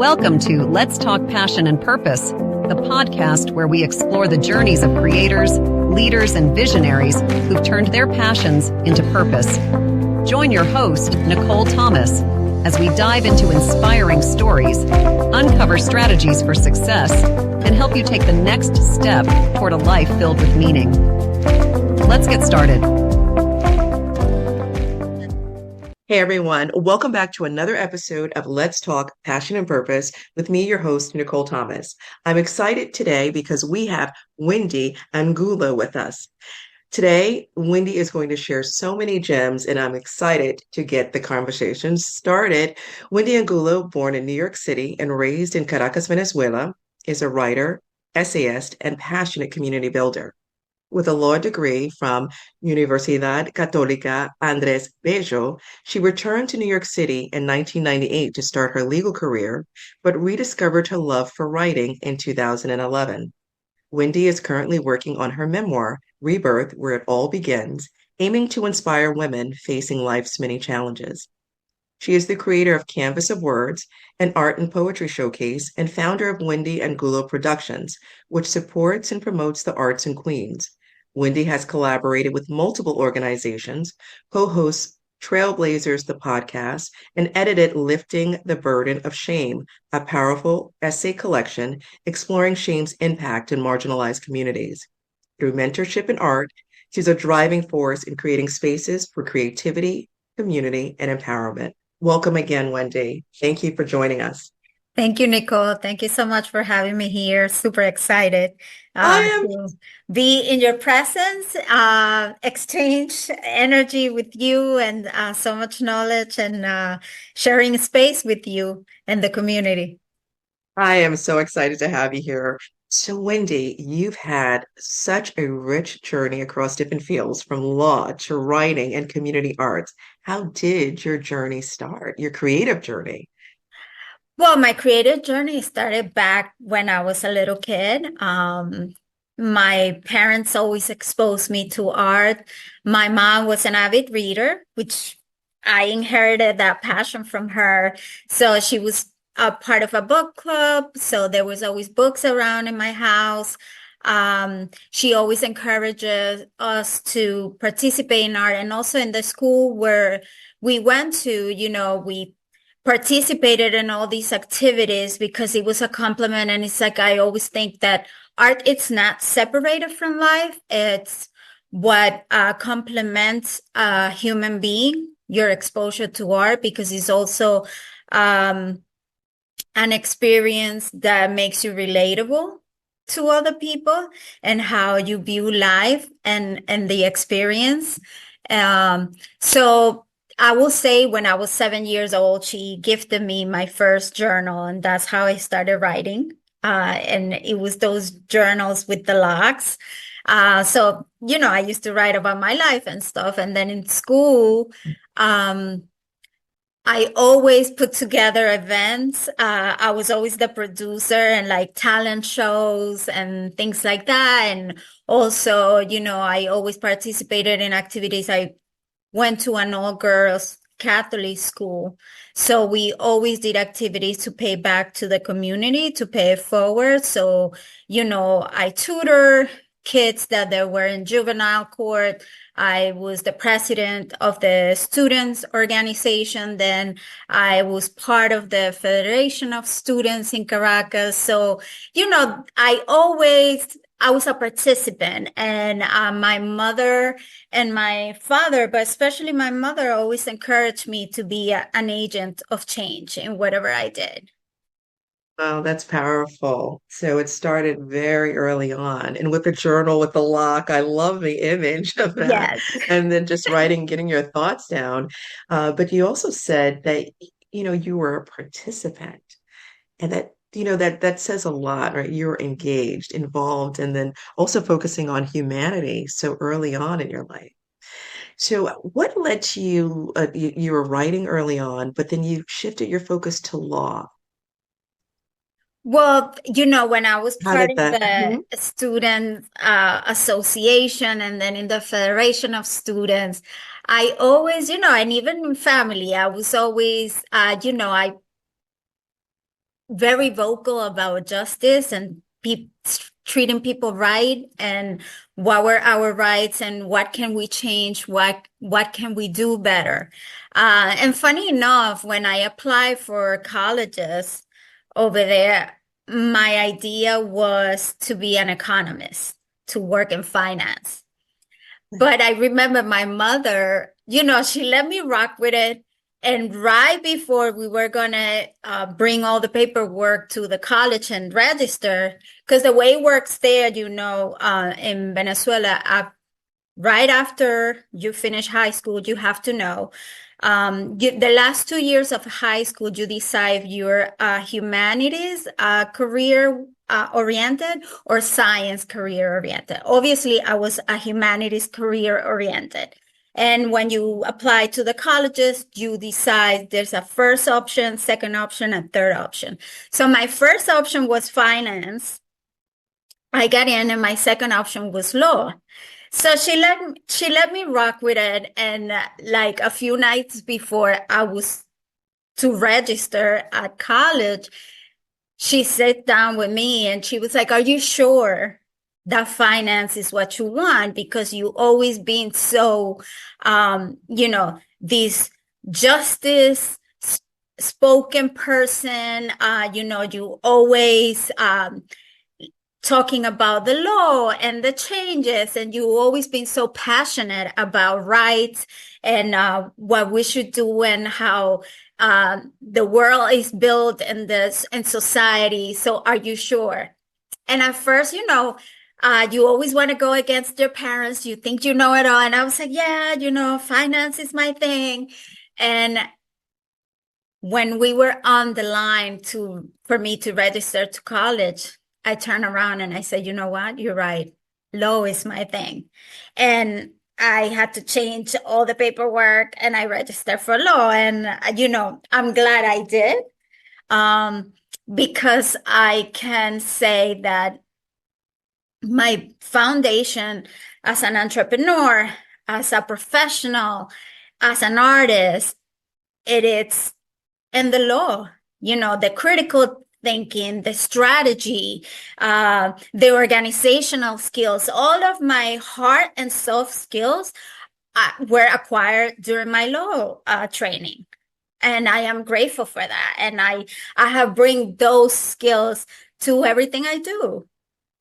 Welcome to Let's Talk Passion and Purpose, the podcast where we explore the journeys of creators, leaders, and visionaries who've turned their passions into purpose. Join your host, Nicole Thomas, as we dive into inspiring stories, uncover strategies for success, and help you take the next step toward a life filled with meaning. Let's get started. Hey everyone, welcome back to another episode of Let's Talk Passion and Purpose with me, your host, Nicole Thomas. I'm excited today because we have Wendy Angulo with us. Today, Wendy is going to share so many gems, and I'm excited to get the conversation started. Wendy Angulo, born in New York City and raised in Caracas, Venezuela, is a writer, essayist, and passionate community builder. With a law degree from Universidad Católica Andrés Bello, she returned to New York City in 1998 to start her legal career, but rediscovered her love for writing in 2011. Wendy is currently working on her memoir, Rebirth, Where It All Begins, aiming to inspire women facing life's many challenges. She is the creator of Canvas of Words, an art and poetry showcase, and founder of Wendy Angulo Productions, which supports and promotes the arts in Queens. Wendy has collaborated with multiple organizations, co-hosts Trailblazers the Podcast, and edited Lifting the Burden of Shame, a powerful essay collection exploring shame's impact in marginalized communities. Through mentorship and art, she's a driving force in creating spaces for creativity, community, and empowerment. Welcome again, Wendy. Thank you for joining us. Thank you, Nicole. Thank you so much for having me here. Super excited to be in your presence, exchange energy with you, and so much knowledge and sharing space with you and the community. I am so excited to have you here. So, Wendy, you've had such a rich journey across different fields, from law to writing and community arts. How did your journey start, your creative journey? Well, my creative journey started back when I was a little kid. My parents always exposed me to art. My mom was an avid reader, which I inherited that passion from her. So she was a part of a book club. So there was always books around in my house. She always encourages us to participate in art, and also in the school where we went to, we participated in all these activities because it was a complement. And it's like, I always think that art, it's not separated from life. It's what complements a human being, your exposure to art, because it's also an experience that makes you relatable to other people and how you view life and the experience. So I will say when I was 7 years old, she gifted me my first journal, and that's how I started writing. And it was those journals with the locks. So, I used to write about my life and stuff. And then in school, I always put together events. I was always the producer and like talent shows and things like that. And also, I always participated in activities. I went to an all-girls Catholic school. So we always did activities to pay back to the community, to pay it forward. So, I tutor kids that they were in juvenile court. I was the president of the students organization. Then I was part of the Federation of Students in Caracas. So, I was a participant, and my mother and my father, but especially my mother, always encouraged me to be an agent of change in whatever I did. Oh, that's powerful. So it started very early on. And with the journal with the lock, I love the image of that. Yes. And then just writing, getting your thoughts down. But you also said that, you were a participant, and that says a lot, right? You're engaged, involved, and then also focusing on humanity so early on in your life. So what led to you were writing early on, but then you shifted your focus to law. Well, when I was How part did of that? the student association and then in the Federation of Students, I always, and even in family, I was always, I very vocal about justice and treating people right, and what were our rights and what can we change, what can we do better. And funny enough, when I applied for colleges over there, my idea was to be an economist, to work in finance. But I remember my mother, she let me rock with it. And right before we were going to bring all the paperwork to the college and register, because the way it works there, in Venezuela, right after you finish high school, you have to know the last 2 years of high school, you decide you're humanities career oriented or science career oriented. Obviously, I was a humanities career oriented. And when you apply to the colleges, you decide there's a first option, second option, and third option. So my first option was finance. I got in, and my second option was law. So she let me rock with it. And like a few nights before I was to register at college, she sat down with me and she was like, "Are you sure that finance is what you want? Because you always been so, this justice spoken person, you always talking about the law and the changes, and you always been so passionate about rights and what we should do and how the world is built in society. So are you sure?" And at first, you always want to go against your parents. You think you know it all. And I was like, yeah, finance is my thing. And when we were on the line for me to register to college, I turned around and I said, "You know what? You're right. Law is my thing." And I had to change all the paperwork and I registered for law. And, I'm glad I did, because I can say that my foundation as an entrepreneur, as a professional, as an artist, it is in the law, the critical thinking, the strategy, the organizational skills, all of my hard and soft skills were acquired during my law training. And I am grateful for that. And I have bring those skills to everything I do.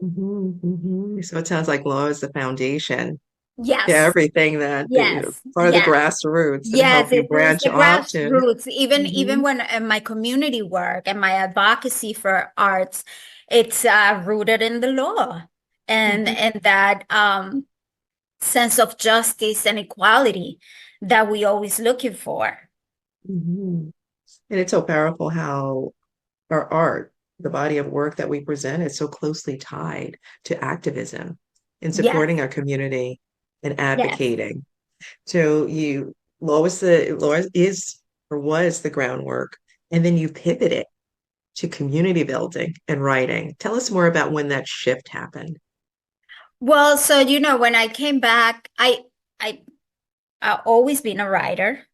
So it sounds like law is the foundation Yes. to everything that Yes. part of the Yes. grassroots that Yes, help you it is branch the off to. grassroots. Even when in my community work and my advocacy for arts, it's rooted in the law and that sense of justice and equality that we always looking for. And it's so powerful how our art, the body of work that we present, is so closely tied to activism and Yes. supporting our community and Yes. advocating. So law is or was the groundwork, and then you pivoted to community building and writing. Tell us more about when that shift happened. Well, so when I came back, I've always been a writer.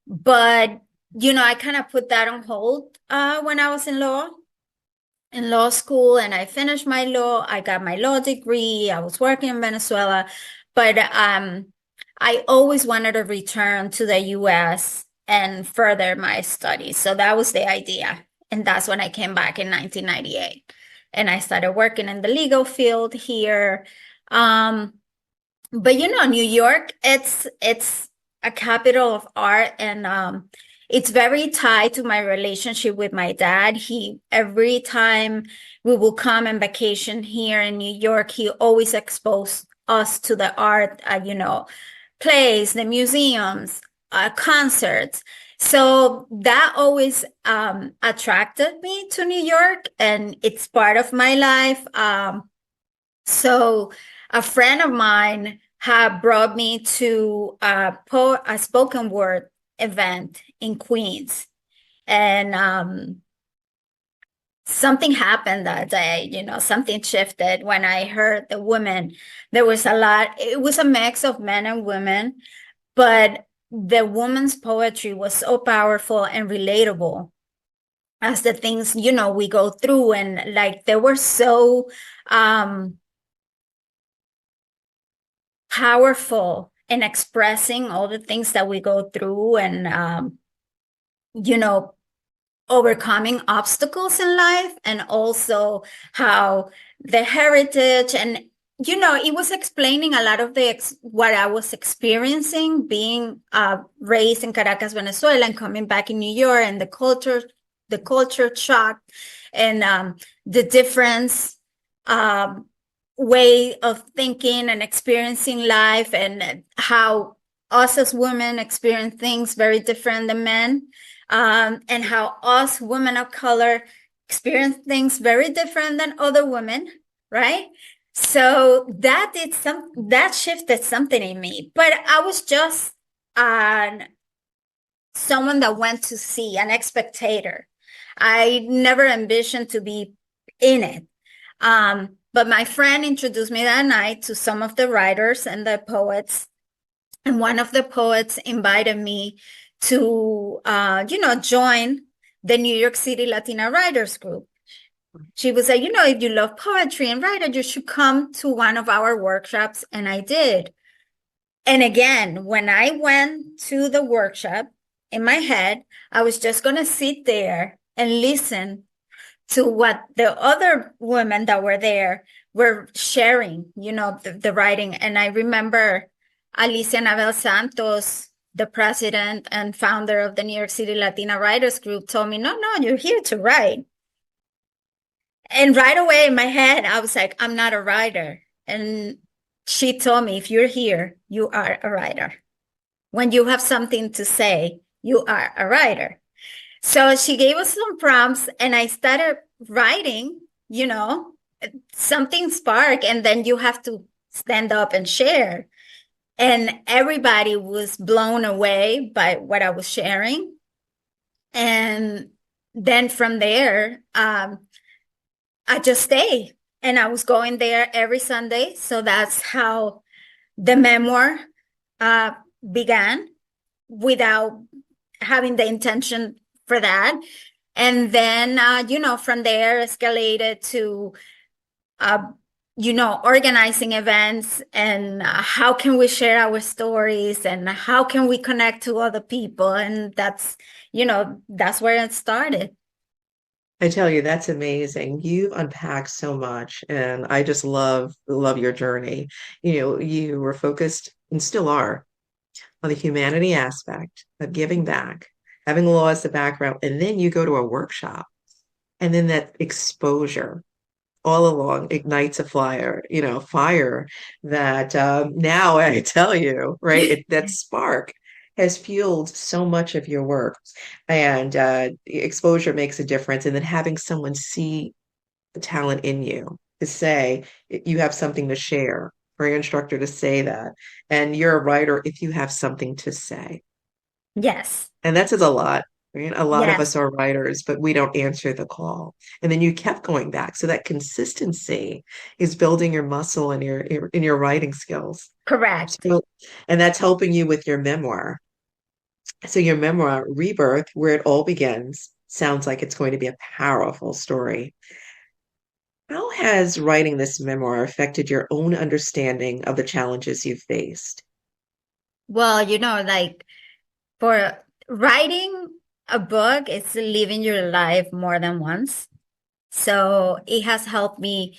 But I kind of put that on hold when I was in law school, and I finished my law. I got my law degree. I was working in Venezuela, but I always wanted to return to the US and further my studies. So that was the idea. And that's when I came back in 1998. And I started working in the legal field here. But New York, it's a capital of art, and it's very tied to my relationship with my dad. Every time we will come and vacation here in New York, he always exposed us to the art, plays, the museums, concerts. So that always attracted me to New York, and it's part of my life. So a friend of mine had brought me to a spoken word event in Queens. And something happened that day, something shifted when I heard the women. There was it was a mix of men and women, but the woman's poetry was so powerful and relatable. as the things, we go through. And like, they were so powerful in expressing all the things that we go through, and, overcoming obstacles in life, and also how the heritage, and it was explaining a lot of what I was experiencing being raised in Caracas, Venezuela, and coming back in New York, and the culture shock, and the difference way of thinking and experiencing life, and how us as women experience things very different than men. And how us women of color experience things very different than other women, right? So that shifted something in me. But I was just someone that went to see, an spectator. I never envisioned to be in it. But my friend introduced me that night to some of the writers and the poets. And one of the poets invited me to, join the New York City Latina Writers Group. She was like, if you love poetry and writer, you should come to one of our workshops. And I did. And again, when I went to the workshop, in my head, I was just going to sit there and listen to what the other women that were there were sharing, the writing. And I remember Alicia Nabel Santos, the president and founder of the New York City Latina Writers Group, told me, no, you're here to write. And right away in my head, I was like, I'm not a writer. And she told me, if you're here, you are a writer. When you have something to say, you are a writer. So she gave us some prompts, and I started writing, something sparked, and then you have to stand up and share. And everybody was blown away by what I was sharing. And then from there, I just stayed. And I was going there every Sunday. So that's how the memoir began, without having the intention for that. And then, from there escalated to organizing events, and how can we share our stories, and how can we connect to other people. And that's where it started. I tell you, that's amazing. You've unpacked so much, and I just love your journey. You were focused, and still are, on the humanity aspect of giving back, having law as the background, and then you go to a workshop, and then that exposure all along ignites a fire that now I tell you, right, that spark has fueled so much of your work, and exposure makes a difference. And then having someone see the talent in you, to say you have something to share, for your instructor to say that, and you're a writer if you have something to say. Yes. And that says a lot. Right? A lot of Yes. us are writers, but we don't answer the call. And then you kept going back. So that consistency is building your muscle and your writing skills. Correct. So, and that's helping you with your memoir. So your memoir, Rebirth, where it all begins, sounds like it's going to be a powerful story. How has writing this memoir affected your own understanding of the challenges you've faced? Well, like, for writing a book, it's living your life more than once. So it has helped me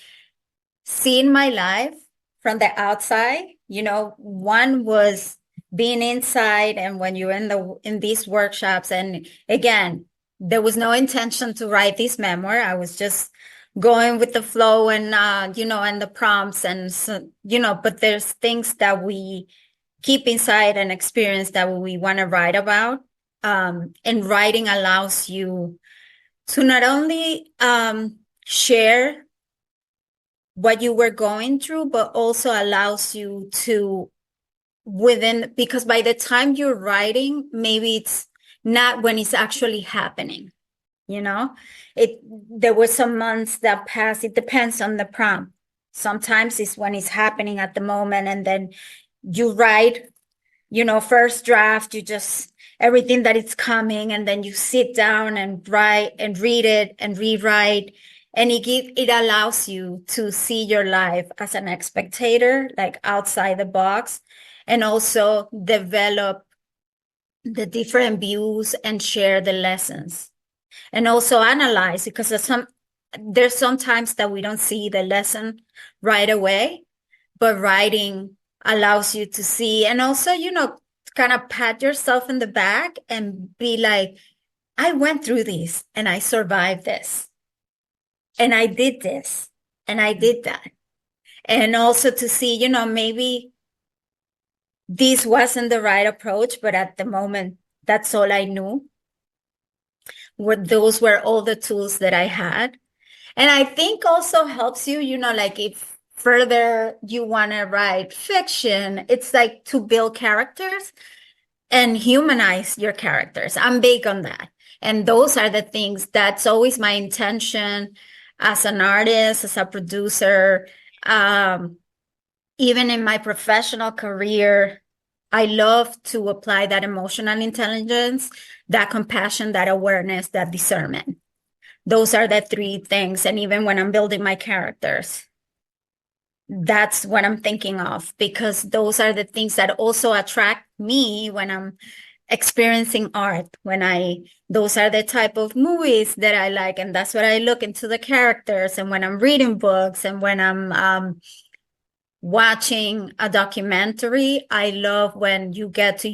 see my life from the outside. One was being inside, and when you're in these workshops, and again, there was no intention to write this memoir. I was just going with the flow, and and the prompts, and so, but there's things that we keep inside and experience that we want to write about. And writing allows you to not only share what you were going through, but also allows you to because by the time you're writing, maybe it's not when it's actually happening. There were some months that passed. It depends on the prompt. Sometimes it's when it's happening at the moment, and then you write first draft, you just everything that is coming, and then you sit down and write and read it and rewrite. And it allows you to see your life as an spectator, like outside the box, and also develop the different views and share the lessons. And also analyze, because there's sometimes that we don't see the lesson right away, but writing allows you to see, and also, kind of pat yourself in the back and be like, I went through this and I survived this. And I did this and I did that. And also to see, maybe this wasn't the right approach, but at the moment, that's all I knew. Those were all the tools that I had. And I think also helps you, like if further you want to write fiction, it's like to build characters and humanize your characters. I'm big on that. And those are the things that's always my intention as an artist, as a producer, even in my professional career. I love to apply that emotional intelligence, that compassion, that awareness, that discernment. Those are the three things. And even when I'm building my characters, that's what I'm thinking of, because those are the things that also attract me when I'm experiencing art, those are the type of movies that I like. And that's what I look into the characters. And when I'm reading books and when I'm watching a documentary, I love when you get to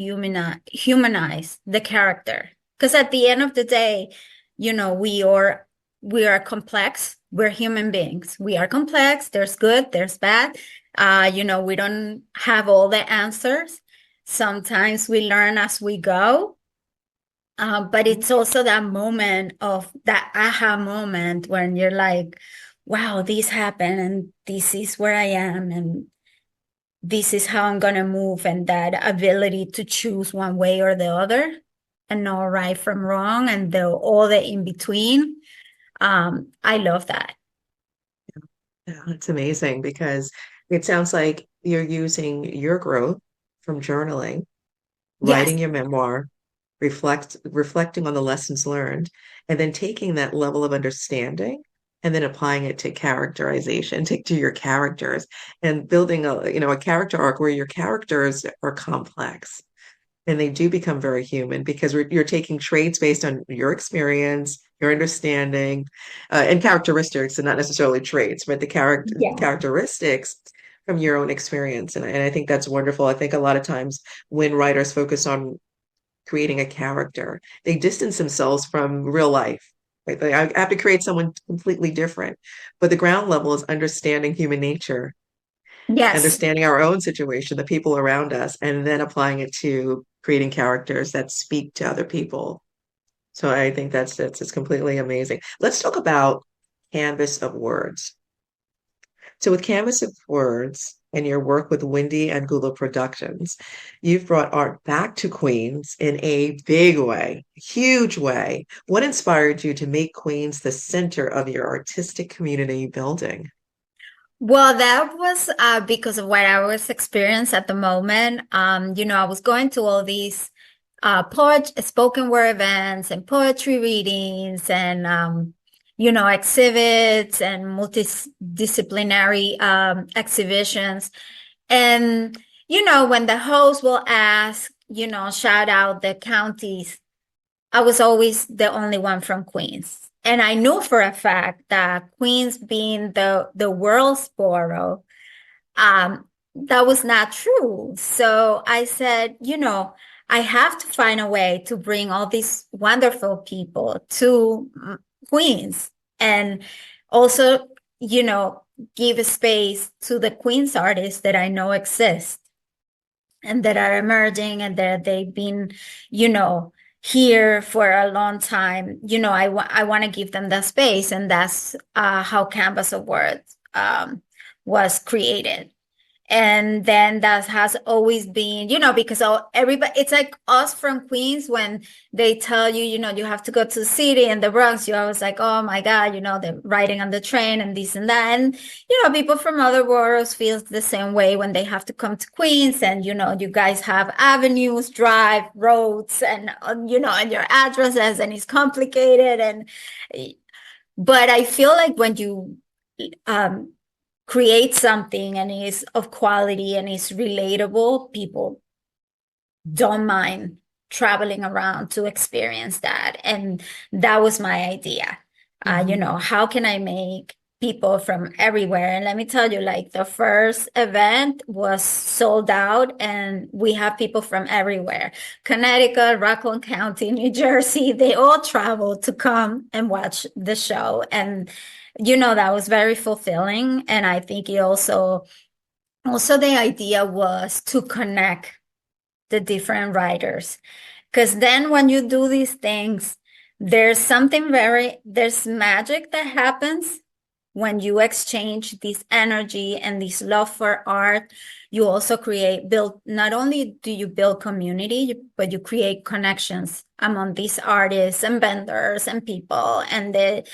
humanize the character. Because at the end of the day, we are complex. We're human beings. We are complex. There's good, there's bad. We don't have all the answers. Sometimes we learn as we go. But it's also that moment of that aha moment when you're like, wow, this happened and this is where I am and this is how I'm going to move. And that ability to choose one way or the other and know right from wrong and all the in between. I love that. Yeah, it's amazing because it sounds like you're using your growth from journaling, writing your memoir, reflecting on the lessons learned, and then taking that level of understanding and then applying it to characterization, to your characters and building a character arc where your characters are complex and they do become very human because you're taking traits based on your experience, your understanding, and characteristics, and not necessarily traits, but the characteristics from your own experience. And I think that's wonderful. I think a lot of times when writers focus on creating a character, they distance themselves from real life. Right? I have to create someone completely different. But the ground level is understanding human nature, understanding our own situation, the people around us, and then applying it to creating characters that speak to other people. So I think it's completely amazing. Let's talk about Canvas of Words. So with Canvas of Words and your work with Wendy Angulo Productions, you've brought art back to Queens in a big way, huge way. What inspired you to make Queens the center of your artistic community building? Well, that was because of what I was experiencing at the moment. I was going to all these spoken word events and poetry readings and exhibits and multidisciplinary exhibitions. And when the host will ask, shout out the counties, I was always the only one from Queens. And I knew for a fact that Queens being the world's borough, that was not true. So I said, I have to find a way to bring all these wonderful people to Queens and also, give a space to the Queens artists that I know exist and that are emerging and that they've been, here for a long time. I want to give them that space, and that's how Canvas of Words was created. And then that has always been, because everybody, it's like us from Queens, when they tell you, you have to go to the city and the Bronx, you're always like, oh my God, they're riding on the train and this and that. And, people from other boroughs feel the same way when they have to come to Queens, and, you guys have avenues, drive, roads, and, and your addresses, and it's complicated. But I feel like when you, create something and is of quality and is relatable, people don't mind traveling around to experience that. And that was my idea. How can I make people from everywhere? And let me tell you, like, the first event was sold out, and we have people from everywhere. Connecticut, Rockland County, New Jersey, they all traveled to come and watch the show. And that was very fulfilling. And I think it also the idea was to connect the different writers. Because then when you do these things, there's magic that happens when you exchange this energy and this love for art. You also not only do you build community, but you create connections among these artists and vendors and people. And it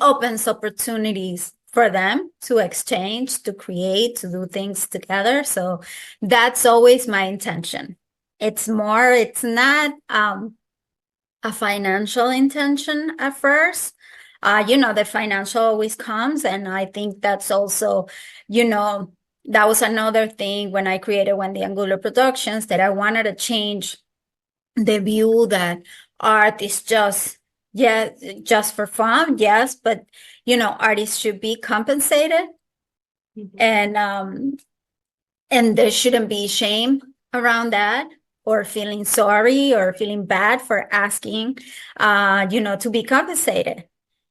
opens opportunities for them to exchange, to create, to do things together. So that's always my intention. It's not a financial intention at first. The financial always comes. And I think that's also, that was another thing when I created Wendy Angulo Productions, that I wanted to change the view that art is just for fun. Yes, but artists should be compensated. And there shouldn't be shame around that, or feeling sorry or feeling bad for asking to be compensated,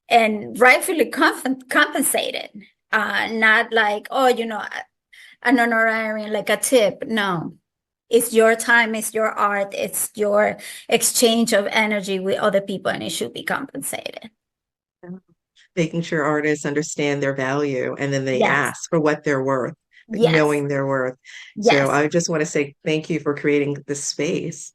and rightfully compensated, not like, an honorarium, like a tip. No, it's your time, it's your art, it's your exchange of energy with other people, and it should be compensated. Making sure artists understand their value, and then they ask for what they're worth, knowing their worth. So I just want to say thank you for creating this space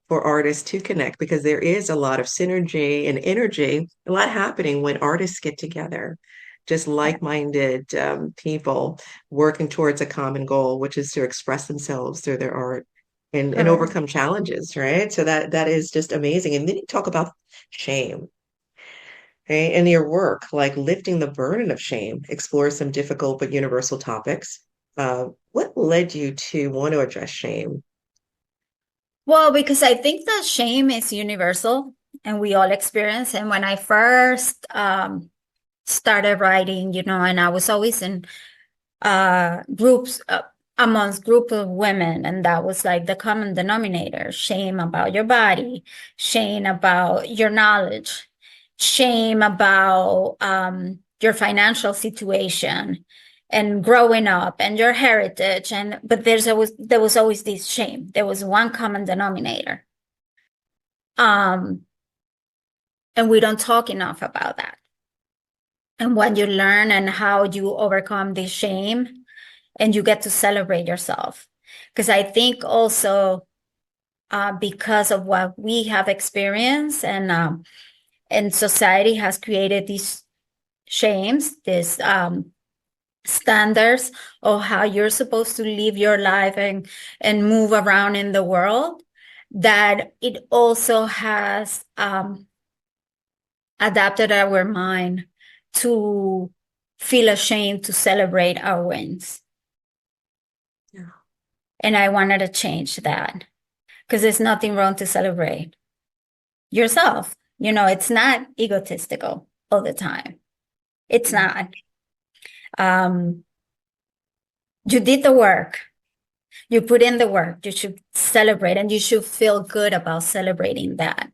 for artists to connect, because there is a lot of synergy and energy, a lot happening when artists get together, just like-minded people working towards a common goal, which is to express themselves through their art and overcome challenges, right? So that is just amazing. And then you talk about shame. Okay, in your work, like lifting the burden of shame, explore some difficult but universal topics. What led you to want to address shame? Well, because I think that shame is universal and we all experience. And when I first started writing, and I was always in groups, amongst group of women, and that was like the common denominator: shame about your body, shame about your knowledge, shame about your financial situation and growing up and your heritage. But there was always this shame. There was one common denominator. And we don't talk enough about that. And when you learn and how you overcome this shame, and you get to celebrate yourself. Because I think also because of what we have experienced, and society has created these shames, these standards of how you're supposed to live your life and move around in the world, that it also has adapted our mind to feel ashamed to celebrate our wins. Yeah. And I wanted to change that, because there's nothing wrong to celebrate yourself. It's not egotistical all the time. It's not. You did the work. You put in the work. You should celebrate, and you should feel good about celebrating that.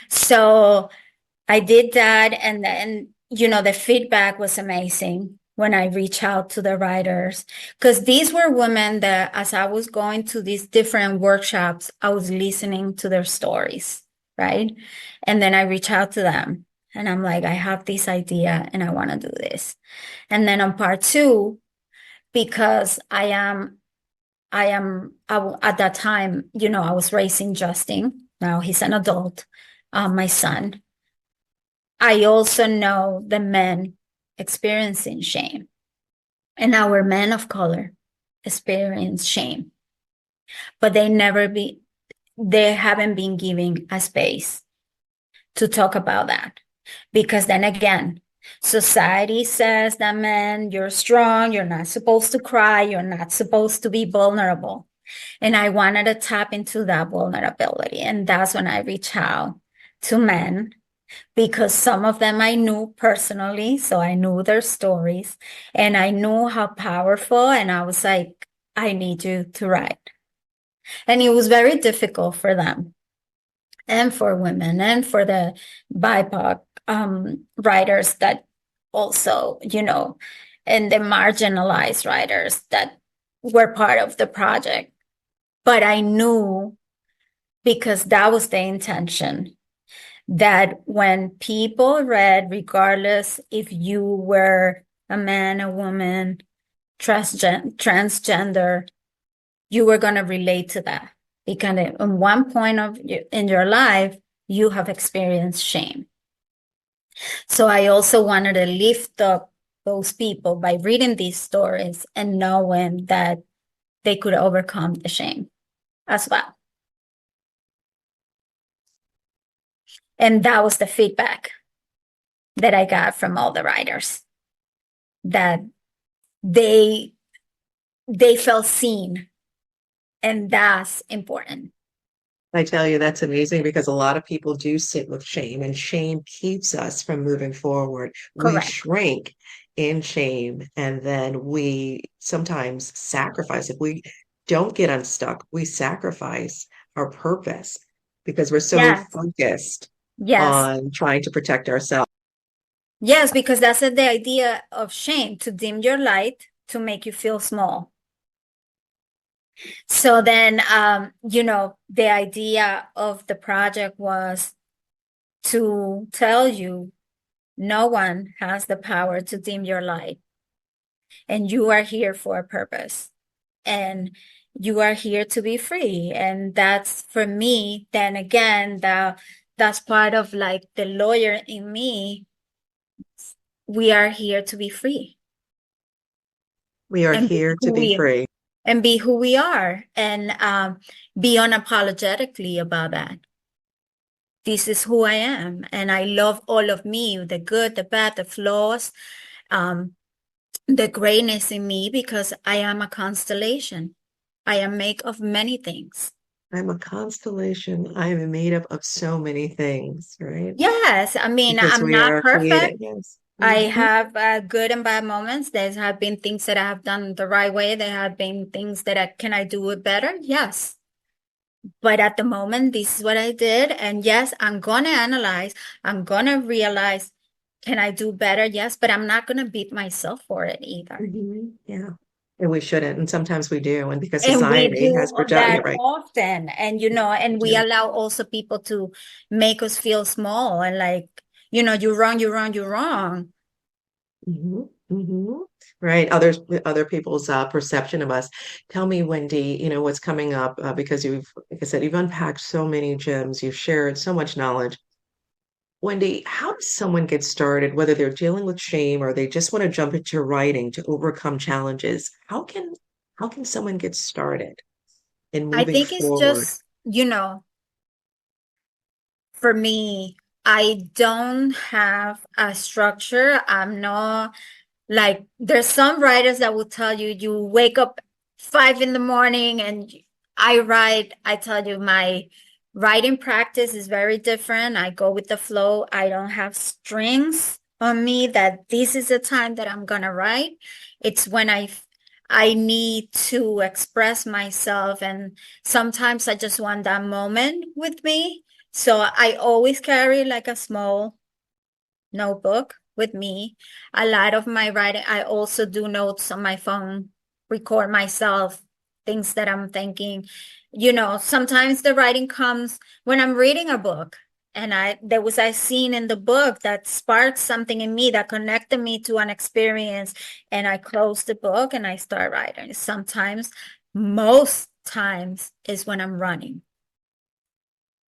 So I did that, and then, the feedback was amazing when I reached out to the writers, because these were women that, as I was going to these different workshops, I was listening to their stories, right? And then I reached out to them, and I'm like, I have this idea and I want to do this. And then on part 2, because at that time, I was raising Justin. Now he's an adult, my son. I also know the men experiencing shame, and our men of color experience shame, but they haven't been given a space to talk about that. Because then again, society says that, man, you're strong, you're not supposed to cry, you're not supposed to be vulnerable. And I wanted to tap into that vulnerability. And that's when I reached out to men, because some of them I knew personally. So I knew their stories and I knew how powerful. And I was like, I need you to write. And it was very difficult for them and for women and for the BIPOC writers that also, and the marginalized writers that were part of the project. But I knew, because that was the intention, that when people read, regardless if you were a man, a woman, transgender, you were going to relate to that. Because at one point in your life, you have experienced shame. So I also wanted to lift up those people by reading these stories and knowing that they could overcome the shame as well. And that was the feedback that I got from all the writers, that they felt seen. And that's important. I tell you, that's amazing, because a lot of people do sit with shame, and shame keeps us from moving forward. Correct. We shrink in shame, and then we sometimes sacrifice. If we don't get unstuck, we sacrifice our purpose because we're so Yes. focused Yes. on trying to protect ourselves. Yes, because that's the idea of shame, to dim your light, to make you feel small. So then, the idea of the project was to tell you no one has the power to dim your light. And you are here for a purpose. And you are here to be free. And that's, for me, then again, that's part of like the lawyer in me. We are here to be free. We are here to be free. And be who we are, and be unapologetically about that. This is who I am, and I love all of me, the good, the bad, the flaws, the greatness in me, because I am a constellation. I am made of many things. I'm a constellation. I am made up of so many things, right? Yes, I mean, Because I'm we not are perfect. created. Yes. I Mhm. have good and bad moments. There have been things that I have done the right way. There have been things that can I do it better? Yes. But at the moment, this is what I did. And yes, I'm going to analyze. I'm going to realize, can I do better? Yes, but I'm not going to beat myself for it either. Mhm. Yeah. And we shouldn't. And sometimes we do. And because And we society do has that projected, right? often. And, and we Yeah. allow also people to make us feel small and like, you're wrong, you're wrong, you're wrong. Mhm. Mhm. Right. Other people's perception of us. Tell me, Wendy, what's coming up, because like I said, you've unpacked so many gems, you've shared so much knowledge. Wendy, how does someone get started, whether they're dealing with shame or they just want to jump into writing to overcome challenges? How can someone get started in I moving think it's forward? just, for me, I don't have a structure. I'm not like, there's some writers that will tell you, you wake up 5 a.m. and I write. I tell you, my writing practice is very different. I go with the flow. I don't have strings on me that this is the time that I'm gonna write. It's when I need to express myself, and sometimes I just want that moment with me. So I always carry like a small notebook with me. A lot of my writing, I also do notes on my phone, record myself, things that I'm thinking. Sometimes the writing comes when I'm reading a book. And there was a scene in the book that sparked something in me that connected me to an experience. And I closed the book and I start writing. Sometimes, most times is when I'm running.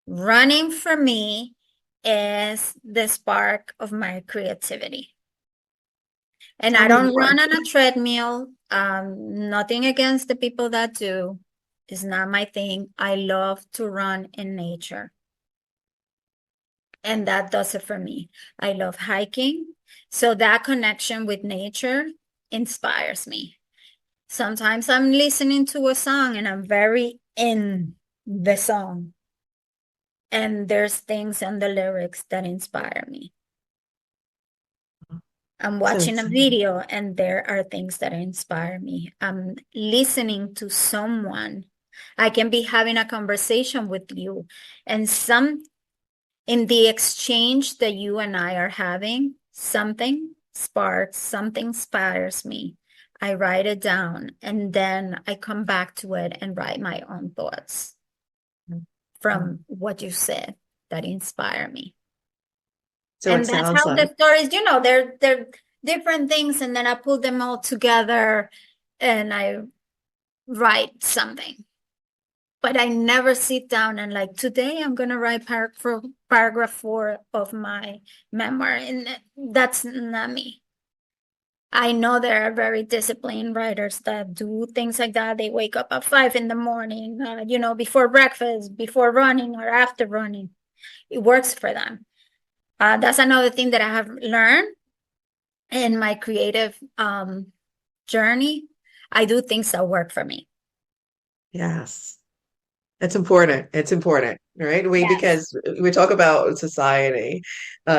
Running for me is the spark of my creativity. And I don't run on a treadmill. Nothing against the people that do. It's not my thing. I love to run in nature. And that does it for me. I love hiking. So that connection with nature inspires me. Sometimes I'm listening to a song and I'm very in the song. And there's things in the lyrics that inspire me. I'm watching a video and there are things that inspire me. I'm listening to someone. I can be having a conversation with you, and in the exchange that you and I are having, something sparks, something inspires me. I write it down and then I come back to it and write my own thoughts from what you said that inspire me. So and that's how the stories, they're different things, and then I pull them all together and I write something. But I never sit down and like, today I'm going to write paragraph 4 of my memoir. And that's not me. I know there are very disciplined writers that do things like that. They wake up at 5 a.m, before breakfast, before running or after running. It works for them. That's another thing that I have learned in my creative journey. I do things that work for me. Yes. It's important. It's important, right? Because we talk about society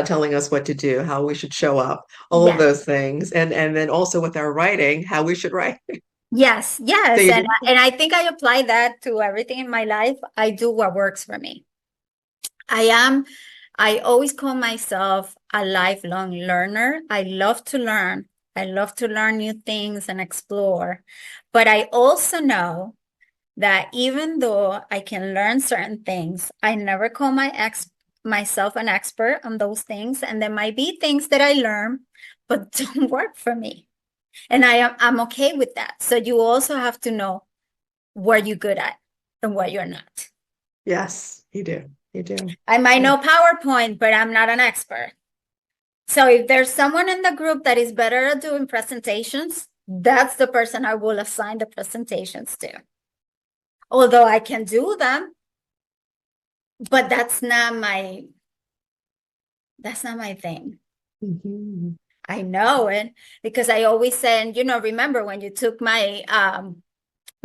telling us what to do, how we should show up, all of those things. And then also with our writing, how we should write. Yes. And I think I apply that to everything in my life. I do what works for me. I always call myself a lifelong learner. I love to learn. I love to learn new things and explore. But I also know that even though I can learn certain things, I never call myself an expert on those things. And there might be things that I learn, but don't work for me. And I'm okay with that. So you also have to know what you're good at and what you're not. Yes, you do. You do. I might know PowerPoint, but I'm not an expert. So if there's someone in the group that is better at doing presentations, that's the person I will assign the presentations to. Although I can do them, but that's not my thing. Mm-hmm. I know it because I always said, remember when you took my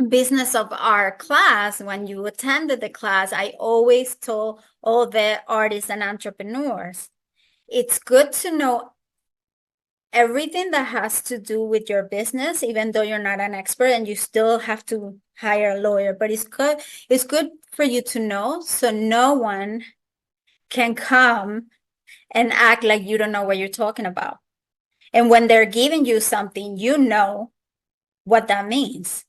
business of art class, when you attended the class, I always told all the artists and entrepreneurs, it's good to know everything that has to do with your business, even though you're not an expert and you still have to hire a lawyer, but it's good for you to know so no one can come and act like you don't know what you're talking about. And when they're giving you something, you know what that means.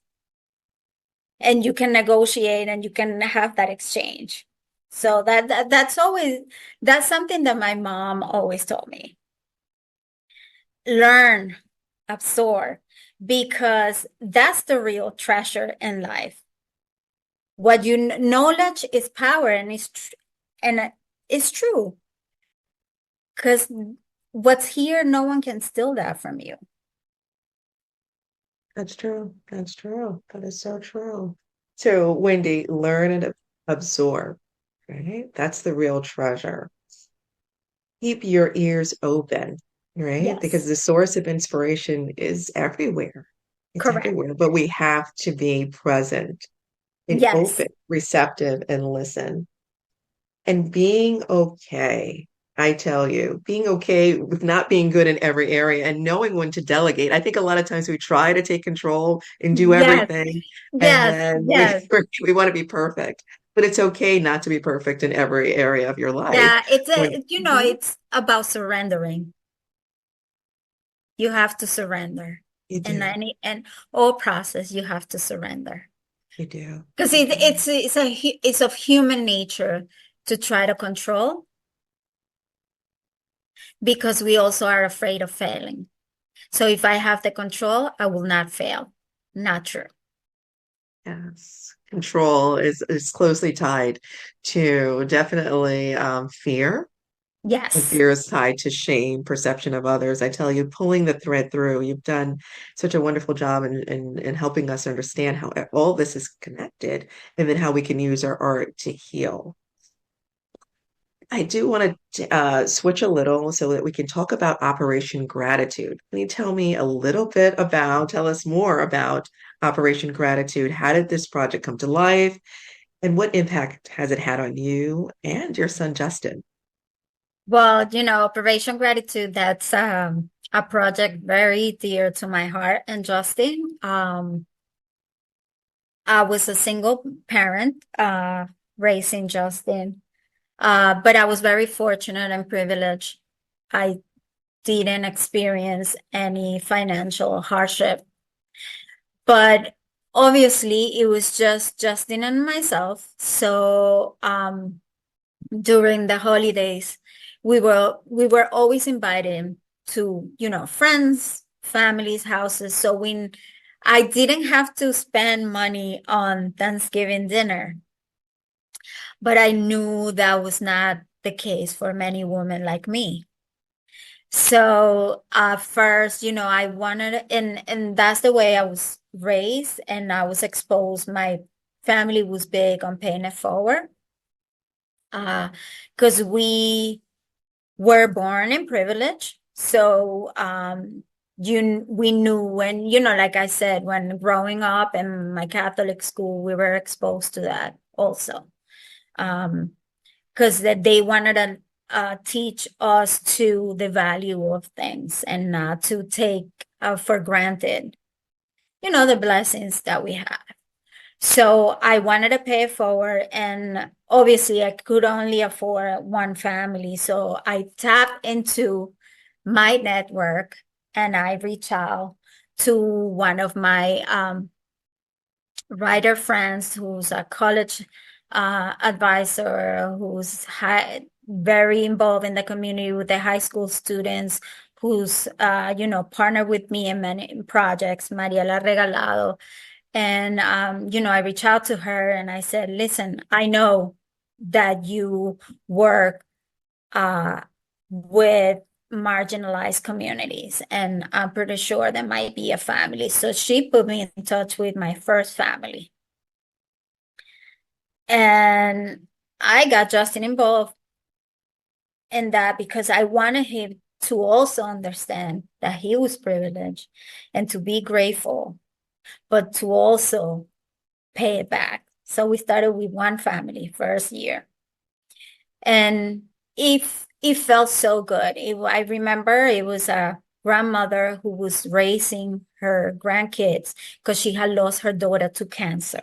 And you can negotiate and you can have that exchange. So that's something that my mom always told me. Learn, absorb, because that's the real treasure in life. What knowledge is power, and it's true. Because what's here, no one can steal that from you. That's true. That's true. That is so true. So, Wendy, learn and absorb, right? That's the real treasure. Keep your ears open, right? Yes. Because the source of inspiration is everywhere. It's correct. Everywhere, but we have to be present and open, receptive, and listen. And being okay. I tell you, being okay with not being good in every area and knowing when to delegate. I think a lot of times we try to take control and do everything. And then we want to be perfect. But it's okay not to be perfect in every area of your life. Yeah, it's about surrendering. You have to surrender. You do. And all process, you have to surrender. You do. Because it's of human nature to try to control because we also are afraid of failing. So if I have the control, I will not fail. Not true. Yes. Control is closely tied to definitely fear. And Yes. fear is tied to shame, perception of others. I tell you, pulling the thread through, you've done such a wonderful job in helping us understand how all this is connected and then how we can use our art to heal. I do want to switch a little so that we can talk about Operation Gratitude. Can you tell us more about Operation Gratitude? How did this project come to life? And what impact has it had on you and your son, Justin? Well, Operation Gratitude, that's a project very dear to my heart and Justin. I was a single parent raising Justin, but I was very fortunate and privileged. I didn't experience any financial hardship, but obviously it was just Justin and myself. So during the holidays, we were always invited to, friends, families, houses. So when I didn't have to spend money on Thanksgiving dinner, but I knew that was not the case for many women like me. So first, I wanted, and that's the way I was raised and I was exposed. My family was big on paying it forward. Because we were born in privilege. So we knew when, like I said, when growing up in my Catholic school, we were exposed to that also. Because that they wanted to teach us to the value of things and not to take for granted, the blessings that we have. So I wanted to pay it forward, and obviously I could only afford one family. So I tapped into my network and I reached out to one of my writer friends who's a college advisor, who's very involved in the community with the high school students, who's partnered with me in many projects, Mariela Regalado. And, I reached out to her and I said, listen, I know that you work with marginalized communities, and I'm pretty sure there might be a family. So she put me in touch with my first family. And I got Justin involved in that because I wanted him to also understand that he was privileged and to be grateful, but to also pay it back. So we started with one family first year. And it felt so good. I remember it was a grandmother who was raising her grandkids because she had lost her daughter to cancer.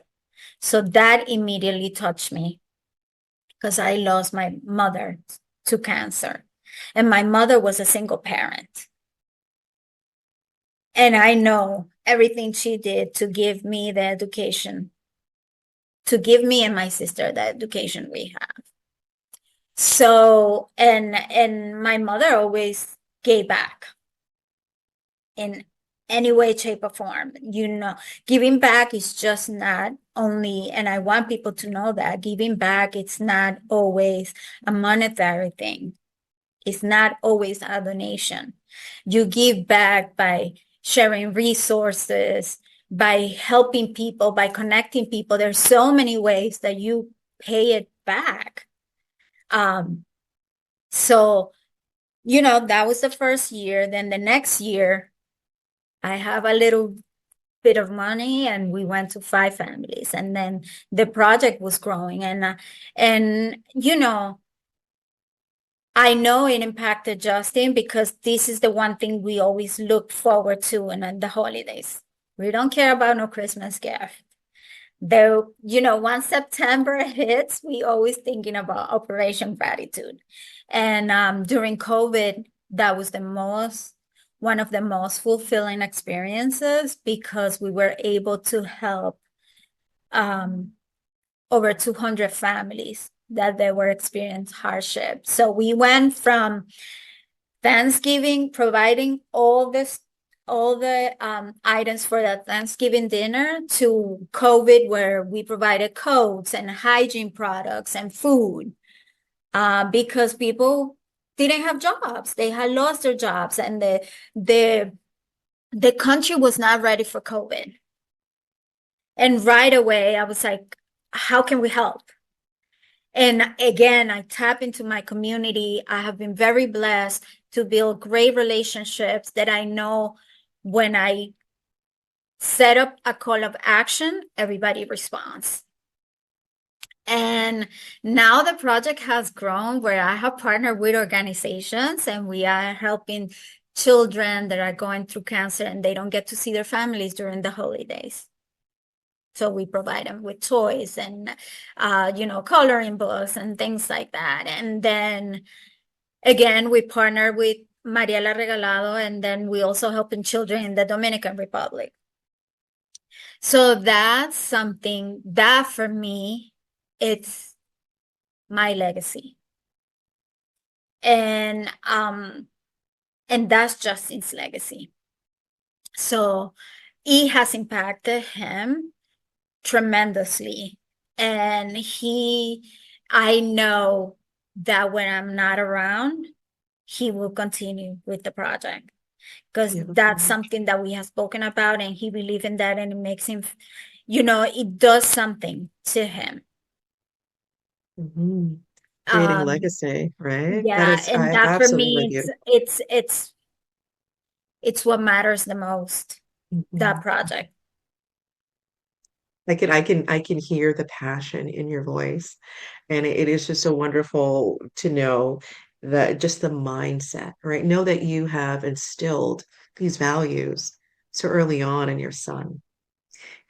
So that immediately touched me because I lost my mother to cancer. And my mother was a single parent. And I know everything she did to give me the education, to give me and my sister the education we have. So, and my mother always gave back in any way, shape, or form. Giving back is just not only, and I want people to know that giving back, it's not always a monetary thing. It's not always a donation. You give back by sharing resources, by helping people, by connecting people. There's so many ways that you pay it back. So, that was the first year. Then the next year, I have a little bit of money and we went to 5 families, and then the project was growing, and I know it impacted Justin because this is the one thing we always look forward to in the holidays. We don't care about no Christmas gift. Though, once September hits, we always thinking about Operation Gratitude. And during COVID, that was one of the most fulfilling experiences because we were able to help over 200 families that they were experiencing hardship. So we went from Thanksgiving, providing all the items for that Thanksgiving dinner, to COVID, where we provided coats and hygiene products and food, because people didn't have jobs. They had lost their jobs, and the country was not ready for COVID. And right away, I was like, how can we help? And again, I tap into my community. I have been very blessed to build great relationships that I know when I set up a call of action, everybody responds. And now the project has grown where I have partnered with organizations, and we are helping children that are going through cancer and they don't get to see their families during the holidays. So we provide them with toys and, coloring books and things like that. And then again, we partner with Mariela Regalado, and then we also helping children in the Dominican Republic. So that's something that for me, it's my legacy. And that's Justin's legacy. So it has impacted him tremendously. And I know that when I'm not around, he will continue with the project, because that's something that we have spoken about, and he believes in that, and it makes him, it does something to him. Mm-hmm. Creating legacy, right? Yeah, and that for me, beautiful. it's what matters the most. Mm-hmm. That project. I can hear the passion in your voice, and it is just so wonderful to know that, just the mindset, right? Know that you have instilled these values so early on in your son,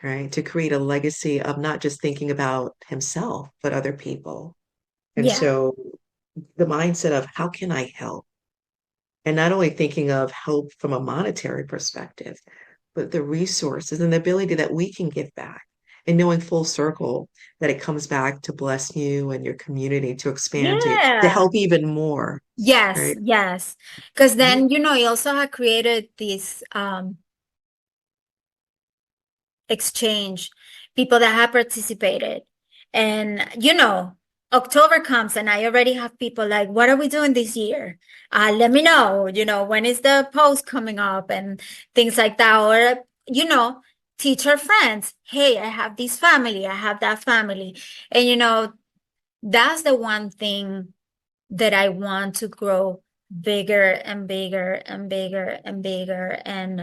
right? To create a legacy of not just thinking about himself, but other people. And so the mindset of how can I help? And not only thinking of help from a monetary perspective, but the resources and the ability that we can give back, and knowing full circle that it comes back to bless you and your community, to expand you, to help even more. Yes, right? Yes. Because then, you also have created this exchange, people that have participated. And, October comes and I already have people like, what are we doing this year? Let me know, when is the post coming up and things like that. Or, teacher friends, hey, I have this family, I have that family. And, that's the one thing that I want to grow bigger and bigger and bigger and bigger. And,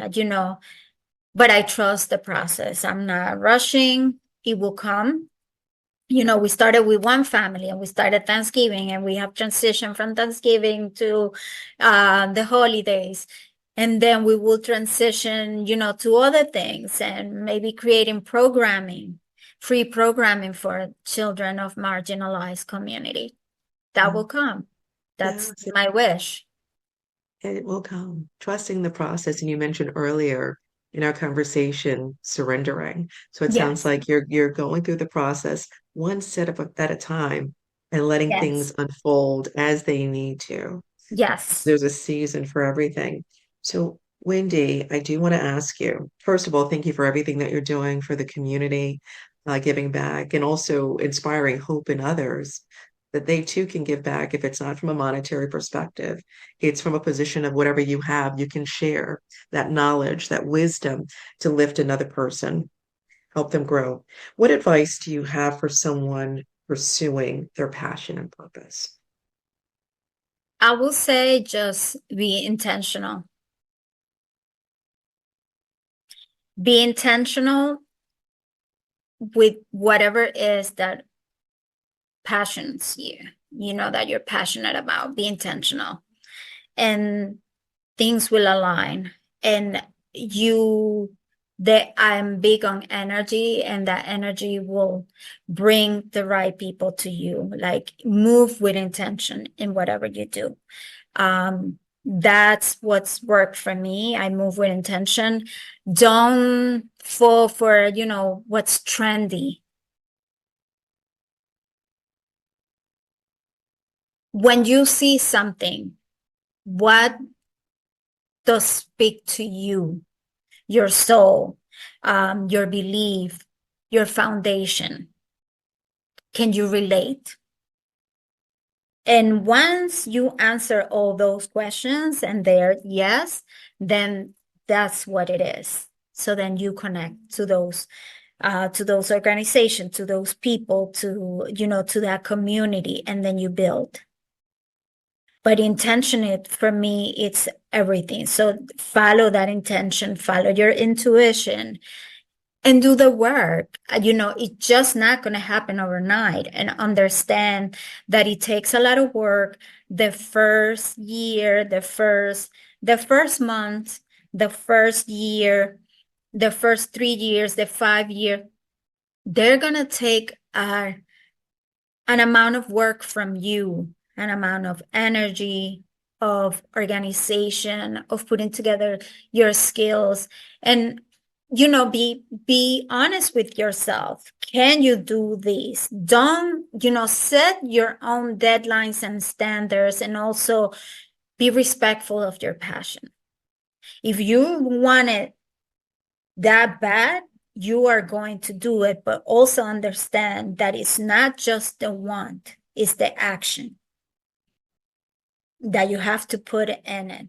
but I trust the process. I'm not rushing. It will come. We started with one family, and we started Thanksgiving, and we have transitioned from Thanksgiving to the holidays. And then we will transition, to other things, and maybe creating programming, free programming for children of marginalized community. That will come. That's my wish. It will come. Trusting the process. And you mentioned earlier in our conversation, surrendering. So it sounds like you're going through the process one step at a time, and letting things unfold as they need to. Yes. There's a season for everything. So, Wendy, I do want to ask you, first of all, thank you for everything that you're doing for the community, giving back, and also inspiring hope in others, that they too can give back. If it's not from a monetary perspective, it's from a position of whatever you have, you can share that knowledge, that wisdom, to lift another person, help them grow. What advice do you have for someone pursuing their passion and purpose? I will say just be intentional. Be intentional with whatever it is that passions you, that you're passionate about. Be intentional, and things will align. And I'm big on energy, and that energy will bring the right people to you. Like, move with intention in whatever you do. That's what's worked for me. I move with intention. Don't fall for, what's trendy. When you see something What does speak to you, your soul, your belief, your foundation? Can you relate? And once you answer all those questions and they're yes, then that's what it is. So then you connect to those organizations, to those people, to, to that community, and then you build. But intention, for me, it's everything. So follow that intention, follow your intuition, and do the work. It's just not going to happen overnight. And understand that it takes a lot of work. The first year, the first month, the first year, the first 3 years, the 5 year, they're going to take an amount of work from you, an amount of energy, of organization, of putting together your skills, and be honest with yourself. Can you do this? Don't, set your own deadlines and standards, and also be respectful of your passion. If you want it that bad, you are going to do it, but also understand that it's not just the want, it's the action that you have to put in it.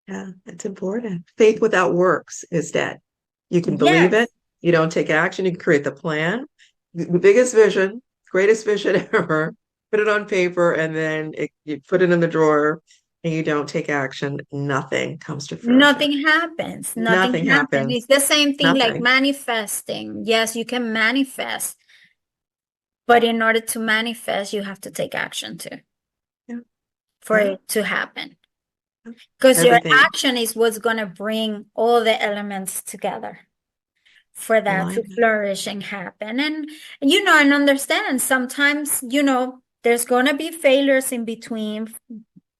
Yeah, it's important. Faith without works is dead. You can believe it. You don't take action. You can create the plan, the biggest vision, greatest vision ever, put it on paper, and then you put it in the drawer and you don't take action. Nothing comes to fruition. Nothing happens. Nothing happens. It's the same thing like manifesting. Yes, you can manifest, but in order to manifest, you have to take action too. For it to happen. Because your action is what's going to bring all the elements together for that to flourish and happen. And understand sometimes, there's going to be failures in between.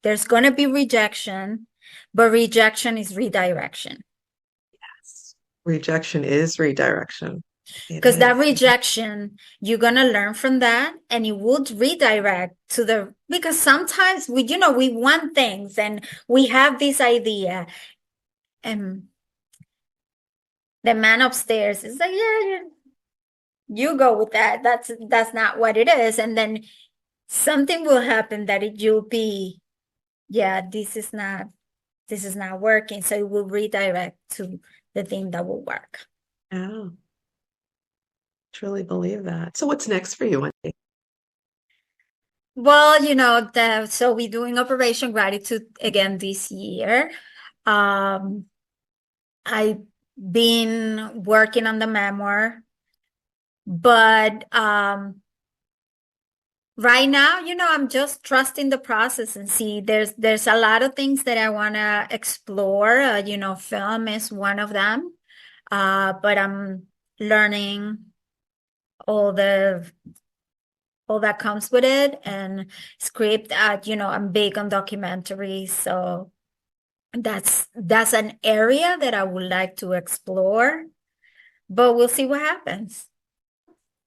There's going to be rejection, but rejection is redirection. Yes. Rejection is redirection. Because that rejection, you're going to learn from that, and you would redirect because sometimes we want things and we have this idea, and the man upstairs is like, yeah, you go with that. That's not what it is. And then something will happen that you'll be, yeah, this is not working. So it will redirect to the thing that will work. Oh. Truly believe that. So what's next for you, Wendy? Well, so we're doing Operation Gratitude again this year. I've been working on the memoir, but right now, I'm just trusting the process and see there's a lot of things that I want to explore. Film is one of them, but I'm learning all that comes with it, and script. I'm big on documentaries, so that's an area that I would like to explore, but we'll see what happens.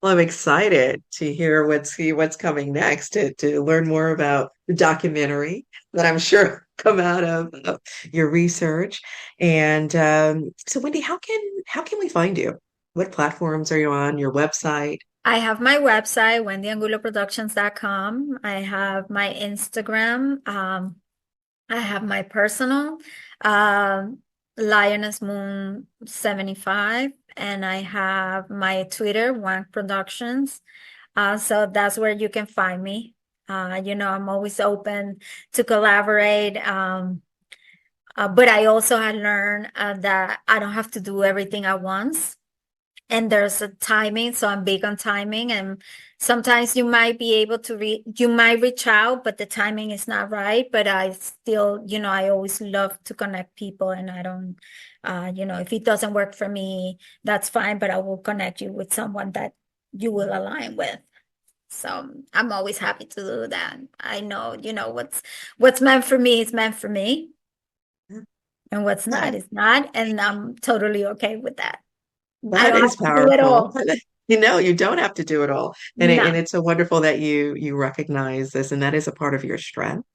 Well, I'm excited to hear what's coming next, to learn more about the documentary that I'm sure come out of your research. And so, Wendy, how can we find you? What platforms are you on? Your website? I have my website, WendyAnguloProductions.com. I have my Instagram. I have my personal, Lioness Moon 75, and I have my Twitter, Wank Productions. So that's where you can find me. I'm always open to collaborate. But I also had learned that I don't have to do everything at once. And there's a timing, so I'm big on timing. And sometimes you might be able to you might reach out, but the timing is not right. But I still, I always love to connect people, and I don't, if it doesn't work for me, that's fine. But I will connect you with someone that you will align with. So I'm always happy to do that. I know, what's meant for me is meant for me, and what's not is not, and I'm totally okay with that. That is powerful. You don't have to do it all. And it's so wonderful that you recognize this, and that is a part of your strength.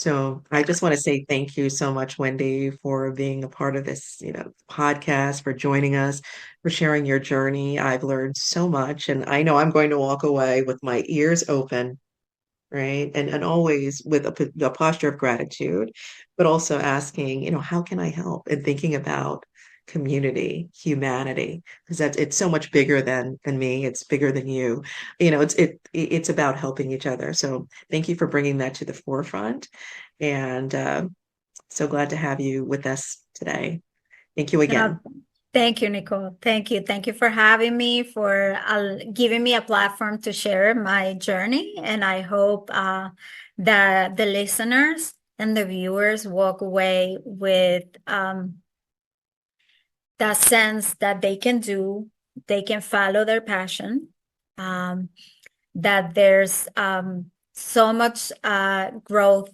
So I just want to say thank you so much, Wendy, for being a part of this, podcast, for joining us, for sharing your journey. I've learned so much, and I know I'm going to walk away with my ears open, right? And always with a posture of gratitude, but also asking, how can I help? And thinking about community, humanity, because it's so much bigger than me. It's bigger than you. It's about helping each other. So thank you for bringing that to the forefront, and so glad to have you with us today. Thank you again. Thank you, Nicole. Thank you. Thank you for having me, for giving me a platform to share my journey. And I hope that the listeners and the viewers walk away with that sense that they can follow their passion, that there's so much growth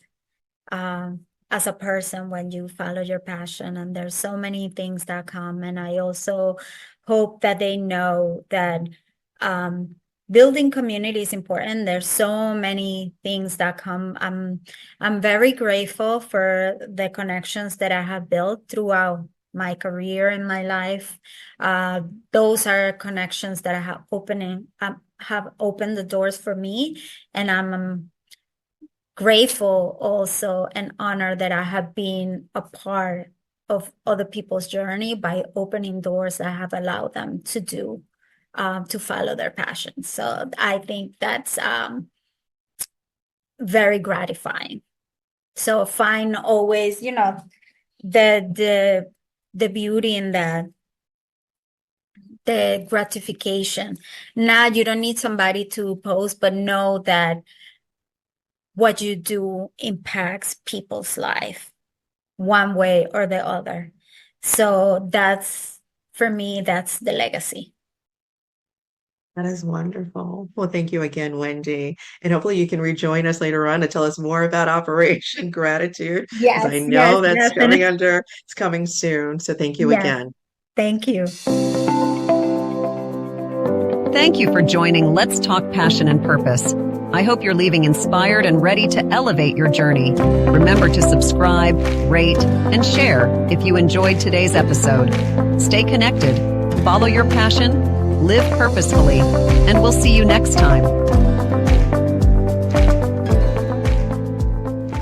as a person when you follow your passion, and there's so many things that come. And I also hope that they know that building community is important. There's so many things that come. I'm very grateful for the connections that I have built throughout my career and my life. Those are connections that have opened the doors for me, and I'm grateful also and honored that I have been a part of other people's journey by opening doors that have allowed them to follow their passion. So I think that's very gratifying. So find always, the beauty in that, the gratification. Now you don't need somebody to post, but know that what you do impacts people's life one way or the other. So for me, that's the legacy. That is wonderful. Well, thank you again, Wendy. And hopefully you can rejoin us later on to tell us more about Operation Gratitude. Yes, I know that's definitely. it's coming soon. So thank you Yes. again. Thank you. Thank you for joining Let's Talk Passion and Purpose. I hope you're leaving inspired and ready to elevate your journey. Remember to subscribe, rate, and share if you enjoyed today's episode. Stay connected, follow your passion, live purposefully, and we'll see you next time.